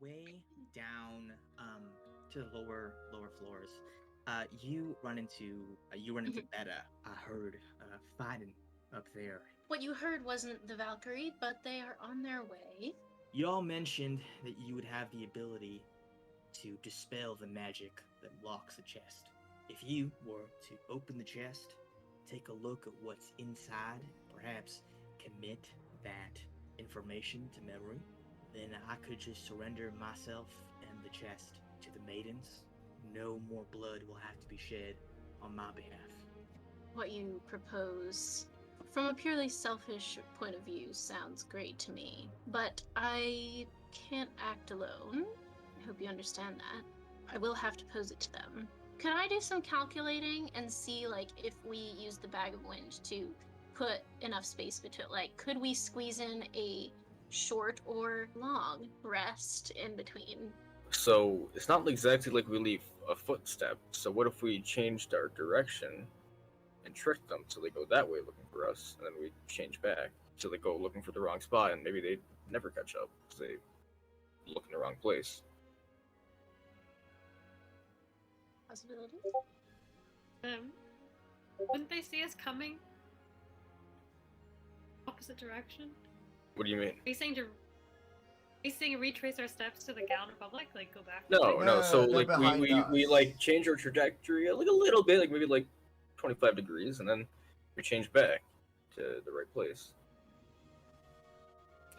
way down to the lower floors, you run into Beta. I heard fighting up there. What you heard wasn't the Valkyrie, but they are on their way. You all mentioned that you would have the ability to dispel the magic that locks the chest. If you were to open the chest, take a look at what's inside, perhaps commit that information to memory, then I could just surrender myself and the chest to the maidens. No more blood will have to be shed on my behalf. What you propose, from a purely selfish point of view, sounds great to me. But I can't act alone. I hope you understand that. I will have to pose it to them. Can I do some calculating and see, like, if we use the bag of wind to put enough space between, like, could we squeeze in a short or long rest in between? So it's not exactly like we leave a footstep. So what if we changed our direction and trick them so they go that way looking for us, and then we change back so they go looking for the wrong spot, and maybe they never catch up because they look in the wrong place. Possibility? Wouldn't they see us coming? Opposite direction? What do you mean? Are you saying retrace our steps to the Galvan Republic? Like, go back? No. So they're like we behind us. like change our trajectory like a little bit, like maybe like 25 degrees, and then we change back to the right place.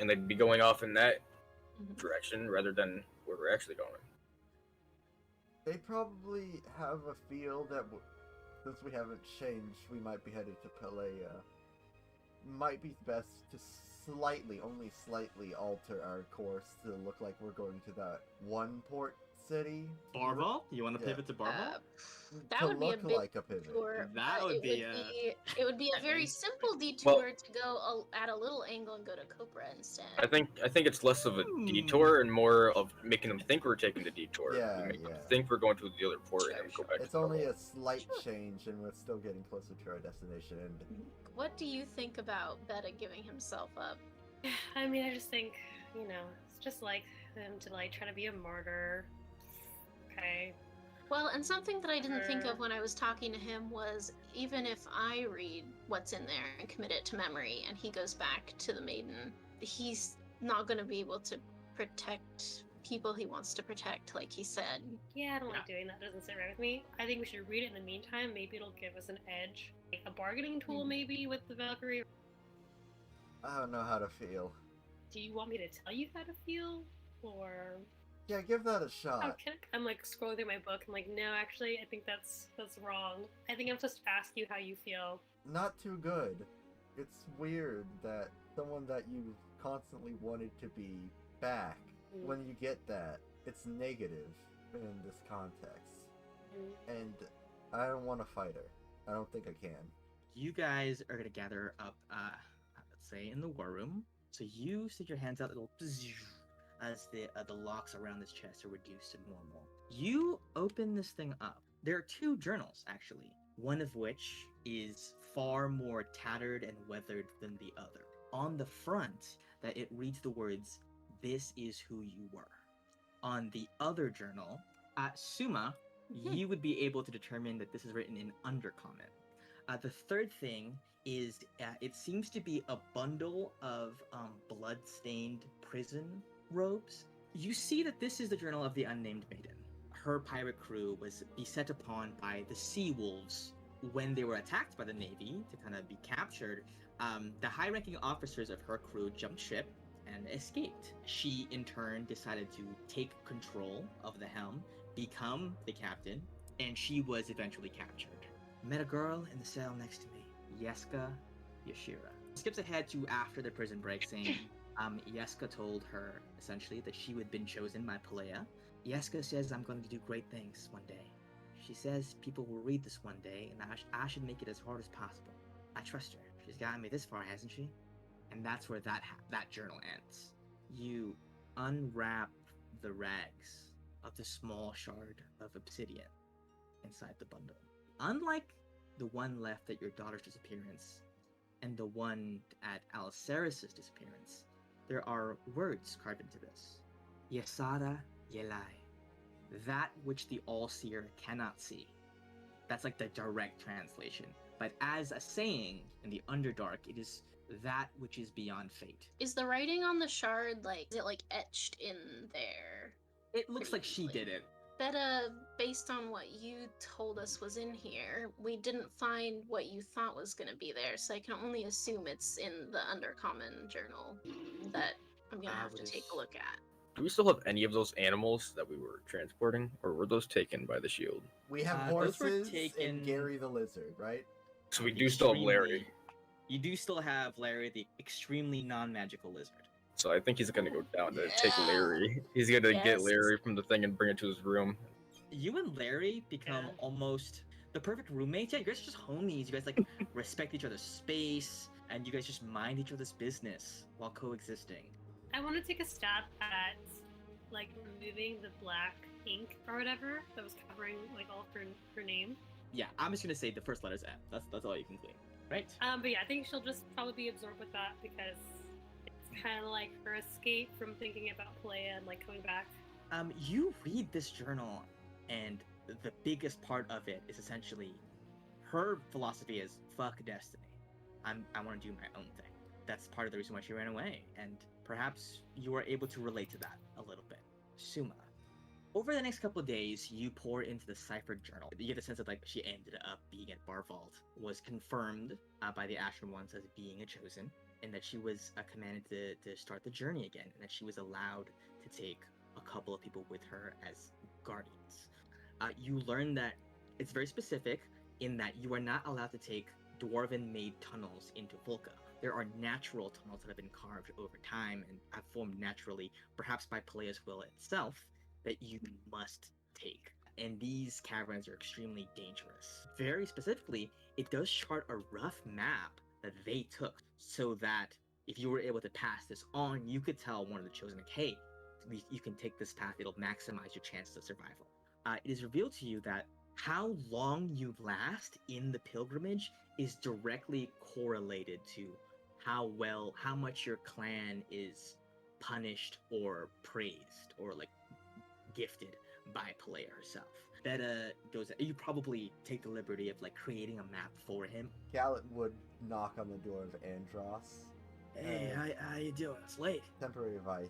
And they'd be going off in that direction rather than where we're actually going. They probably have a feel that since we haven't changed, we might be headed to Pelea. Might be best to only slightly alter our course to look like we're going to that one port city. Barval? You want to pivot to Barval? That to would be a look big like a pivot. detour. That would be it would be a very simple detour to go at a little angle and go to Copra instead. I think it's less of a detour and more of making them think we're taking the detour. Yeah, we make them yeah. think we're going to the other port and then go back. It's to only normal. a slight change, and we're still getting closer to our destination. And What do you think about Beta giving himself up? I mean, I just think, it's just like them to like try to be a martyr. Okay. Well, and something that I didn't think of when I was talking to him was even if I read what's in there and commit it to memory and he goes back to the maiden, he's not going to be able to protect people he wants to protect, like he said. Yeah, I don't like doing that. It doesn't sit right with me. I think we should read it in the meantime. Maybe it'll give us an edge. Like a bargaining tool, maybe, with the Valkyrie. I don't know how to feel. Do you want me to tell you how to feel? Or... Yeah, give that a shot. Okay. I'm like scrolling through my book. I'm like, no, actually, I think that's wrong. I think I'm supposed to ask you how you feel. Not too good. It's weird that someone that you constantly wanted to be back, when you get that, it's negative in this context. And I don't want to fight her. I don't think I can. You guys are going to gather up, let's say, in the war room. So you stick your hands out, it'll as the locks around this chest are reduced to normal. You open this thing up. There are two journals, actually, one of which is far more tattered and weathered than the other. On the front, that it reads the words, "This is who you were." On the other journal, Suma, you would be able to determine that this is written in Undercommon. The third thing is, it seems to be a bundle of blood-stained prison robes. You see that this is the journal of the Unnamed Maiden. Her pirate crew was beset upon by the sea wolves when they were attacked by the Navy to kind of be captured. The high-ranking officers of her crew jumped ship and escaped. She, in turn, decided to take control of the helm, become the captain, and she was eventually captured. Met a girl in the cell next to me, Yeska Yashira. Skips ahead to after the prison break, saying, Yeska told her, essentially, that she had been chosen by Pelea. Yeska says I'm going to do great things one day. She says people will read this one day, and I should make it as hard as possible. I trust her. She's gotten me this far, hasn't she? And that's where that journal ends. You unwrap the rags of the small shard of obsidian inside the bundle. Unlike the one left at your daughter's disappearance and the one at Alceris's disappearance, there are words carved into this. Yesada Yelai. That which the All-Seer cannot see. That's like the direct translation. But as a saying in the Underdark, it is that which is beyond fate. Is the writing on the shard, like, is it, like, etched in there? It looks Pretty like she easily. did it. Betta, based on what you told us was in here, we didn't find what you thought was going to be there, so I can only assume it's in the Undercommon journal that I'm going to have to take a look at. Do we still have any of those animals that we were transporting, or were those taken by the shield? We have Those were horses taken- and Gary the lizard, right? So we do still have Larry. Extremely- You do still have Larry, the extremely non-magical lizard. So I think he's gonna go down to take Yeah. Larry. He's gonna get Yes. Larry from the thing and bring it to his room. You and Larry become Yeah. almost the perfect roommates. Yeah, you guys are just homies. You guys like respect each other's space, and you guys just mind each other's business while coexisting. I want to take a stab at like removing the black ink or whatever that was covering like all of her name. Yeah, I'm just gonna say the first letter's F. That's all you can clean, right? But yeah, I think she'll just probably be absorbed with that because it's kind of like her escape from thinking about Palea and like coming back. You read this journal, and the biggest part of it is essentially her philosophy is fuck destiny. I want to do my own thing. That's part of the reason why she ran away, and perhaps you are able to relate to that a little bit. Suma. Over the next couple of days, you pour into the ciphered journal. You get the sense that like she ended up being at Barvault, was confirmed by the Ashen Ones as being a chosen, and that she was commanded to start the journey again, and that she was allowed to take a couple of people with her as guardians. You learn that it's very specific in that you are not allowed to take dwarven-made tunnels into Volca. There are natural tunnels that have been carved over time and have formed naturally, perhaps by Pelea's will itself, that you must take. And these caverns are extremely dangerous. Very specifically, it does chart a rough map that they took so that if you were able to pass this on, you could tell one of the chosen, like, hey, you can take this path, it'll maximize your chances of survival. It is revealed to you that how long you last in the pilgrimage is directly correlated to how much your clan is punished or praised or like gifted by Palea herself. Betta goes, you probably take the liberty of like creating a map for him. Gallet would knock on the door of Andros. Hey, how you doing? It's late. Temporary advice.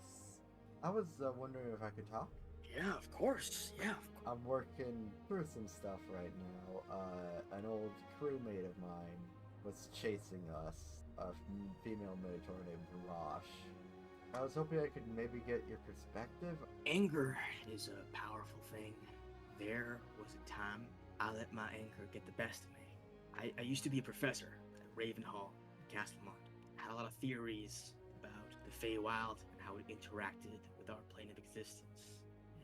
I was wondering if I could talk. Yeah, of course. Yeah. I'm working through some stuff right now. An old crewmate of mine was chasing us, a female minotaur named Rosh. I was hoping I could maybe get your perspective. Anger is a powerful thing. There was a time I let my anger get the best of me. I used to be a professor at Ravenhall in Castlemont. I had a lot of theories about the Feywild and how it interacted with our plane of existence.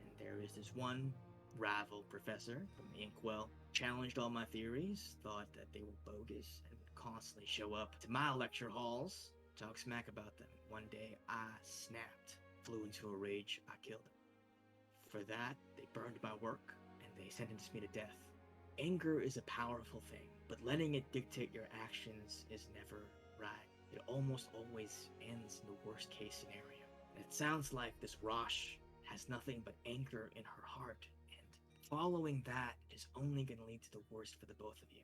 And there is this one rival professor from Inkwell, challenged all my theories, thought that they were bogus, and would constantly show up to my lecture halls, talk smack about them. One day I snapped, flew into a rage, I killed him. For that, they burned my work, and they sentenced me to death. Anger is a powerful thing, but letting it dictate your actions is never right. It almost always ends in the worst case scenario. And it sounds like this Rosh has nothing but anger in her heart, and following that is only going to lead to the worst for the both of you.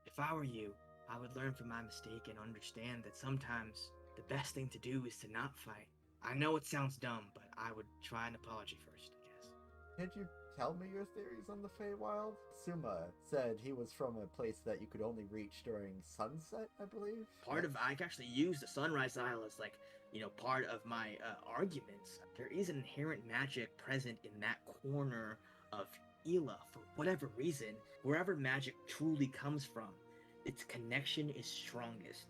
If I were you, I would learn from my mistake and understand that sometimes the best thing to do is to not fight. I know it sounds dumb, but I would try an apology first, I guess. Can't you tell me your theories on the Feywild? Suma said he was from a place that you could only reach during sunset, I believe. I can actually use the Sunrise Isle as like, part of my arguments. There is an inherent magic present in that corner of Ela for whatever reason. Wherever magic truly comes from, its connection is strongest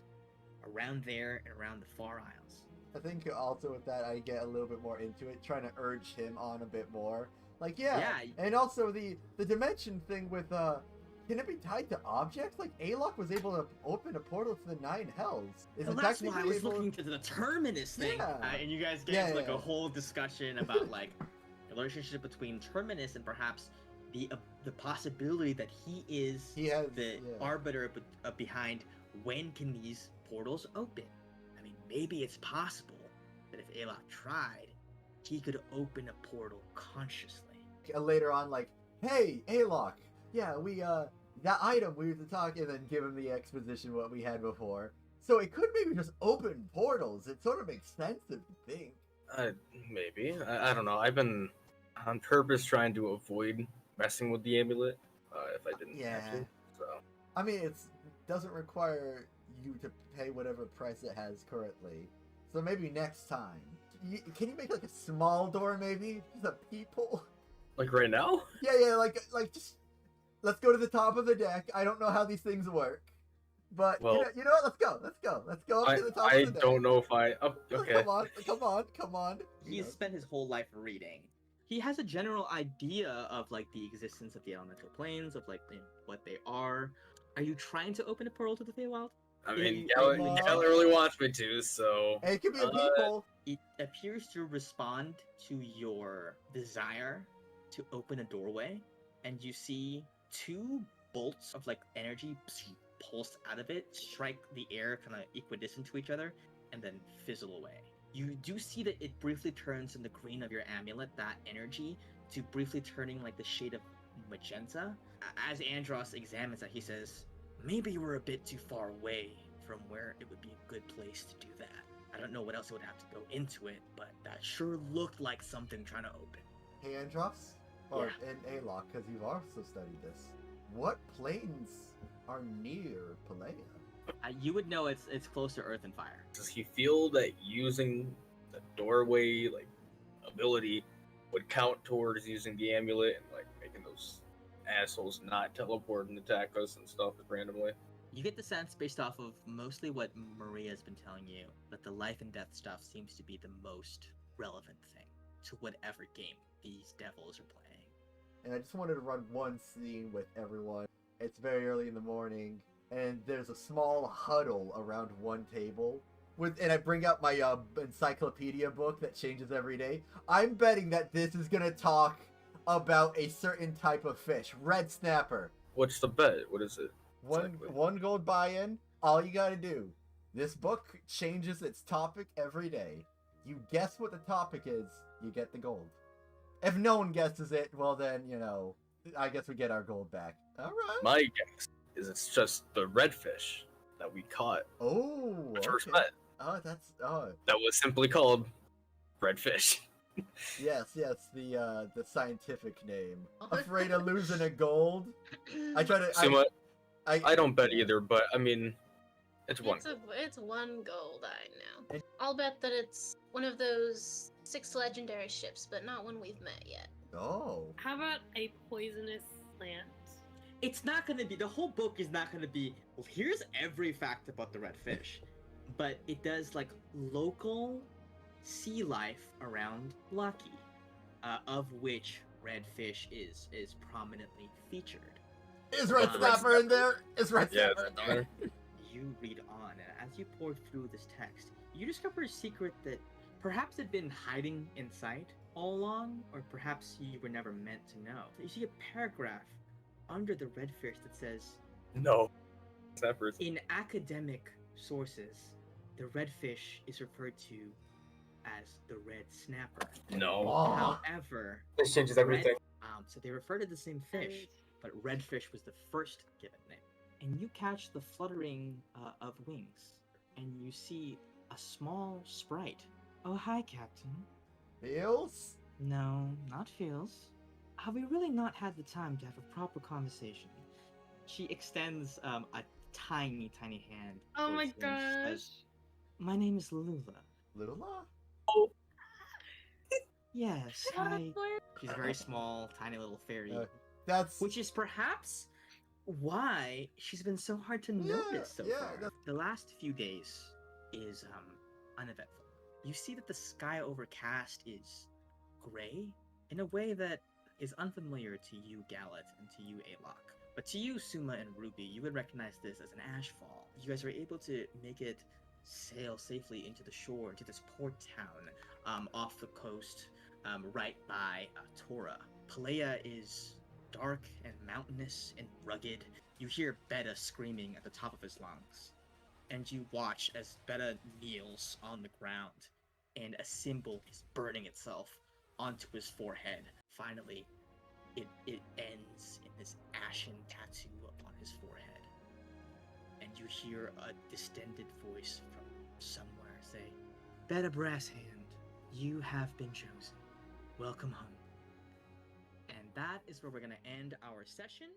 around there and around the Far Isles. I think also with that I get a little bit more into it, trying to urge him on a bit more. Like, yeah. And also the dimension thing with, can it be tied to objects? Like, Alok was able to open a portal to the Nine Hells. Well, that's why I was looking to the Terminus thing. Yeah. And you guys get into, like, a whole discussion about, like, the relationship between Terminus and perhaps the possibility that he is the arbiter behind when can these portals open. I mean, maybe it's possible that if Alok tried, he could open a portal consciously. Later on, like, hey, A-Lock, yeah, that item we were to talk, and then give him the exposition what we had before. So it could maybe just open portals. It sort of makes sense if you think. Maybe. I don't know. I've been on purpose trying to avoid messing with the amulet if I didn't have to. So. I mean, it doesn't require you to pay whatever price it has currently. So maybe next time. Can you make like a small door maybe? Just a peephole? Like right now? Yeah, like just let's go to the top of the deck. I don't know how these things work. But well, you know what? Let's go up to the top of the deck. I don't know if I. Oh, okay. Come on. He's spent his whole life reading. He has a general idea of like the existence of the elemental planes, of like what they are. Are you trying to open a portal to the Feywild? I mean, Gallant really wants me to, so. Hey, it could be a peephole. It appears to respond to your desire to open a doorway, and you see two bolts of like energy pulse out of it, strike the air kind of equidistant to each other, and then fizzle away. You do see that it briefly turns in the green of your amulet, that energy, to briefly turning like the shade of magenta. As Andros examines that, he says, maybe we're a bit too far away from where it would be a good place to do that. I don't know what else it would have to go into it, but that sure looked like something trying to open. Hey, Andros? And A-Lock, because you've also studied this. What planes are near Pelea? You would know it's close to Earth and Fire. Does he feel that using the doorway ability would count towards using the amulet and making those assholes not teleport and attack us and stuff randomly? You get the sense, based off of mostly what Maria's been telling you, that the life and death stuff seems to be the most relevant thing to whatever game these devils are playing. And I just wanted to run one scene with everyone. It's very early in the morning, and there's a small huddle around one table. And I bring out my encyclopedia book that changes every day. I'm betting that this is going to talk about a certain type of fish. Red snapper. What's the bet? What is it? One gold buy-in. All you got to do. This book changes its topic every day. You guess what the topic is, you get the gold. If no one guesses it, well then, I guess we get our gold back. Alright. My guess is it's just the redfish that we caught. Oh, first met. Oh, that was simply called redfish. Yes, the scientific name. Afraid of losing a gold? I try to... I don't bet either, but I mean, it's one. It's one gold, I know. I'll bet that it's one of those 6 legendary ships, but not one we've met yet. Oh. How about a poisonous plant? It's not going to be, the whole book is not going to be, well, here's every fact about the redfish. But it does, local sea life around Lucky, of which redfish is prominently featured. Is Red Snapper in there? Is Red Snapper in there? You read on, and as you pour through this text, you discover a secret that perhaps had been hiding in sight all along, or perhaps you were never meant to know. You see a paragraph under the redfish that says, "No, snappers." In academic sources, the redfish is referred to as the red snapper. No. However, this changes everything. So they refer to the same fish, but redfish was the first given name. And you catch the fluttering of wings, and you see a small sprite. Oh, hi, Captain. Feels? No, not Feels. Have we really not had the time to have a proper conversation? She extends a tiny, tiny hand. Oh my towards him. gosh. She says, my name is Lula. Lula? Oh. Yes, She's a very small, tiny little fairy. Which is perhaps why she's been so hard to notice so far. The last few days is uneventful. You see that the sky overcast is gray in a way that is unfamiliar to you, Gallet, and to you, A-Lock. But to you, Suma and Ruby, you would recognize this as an ashfall. You guys are able to make it sail safely into the shore, into this port town off the coast, right by Tora. Pelea is dark and mountainous and rugged. You hear Beta screaming at the top of his lungs. And you watch as Beta kneels on the ground and a symbol is burning itself onto his forehead. Finally, it ends in this ashen tattoo upon his forehead. And you hear a distended voice from somewhere say, Beta Brass Hand, you have been chosen. Welcome home. And that is where we're going to end our session.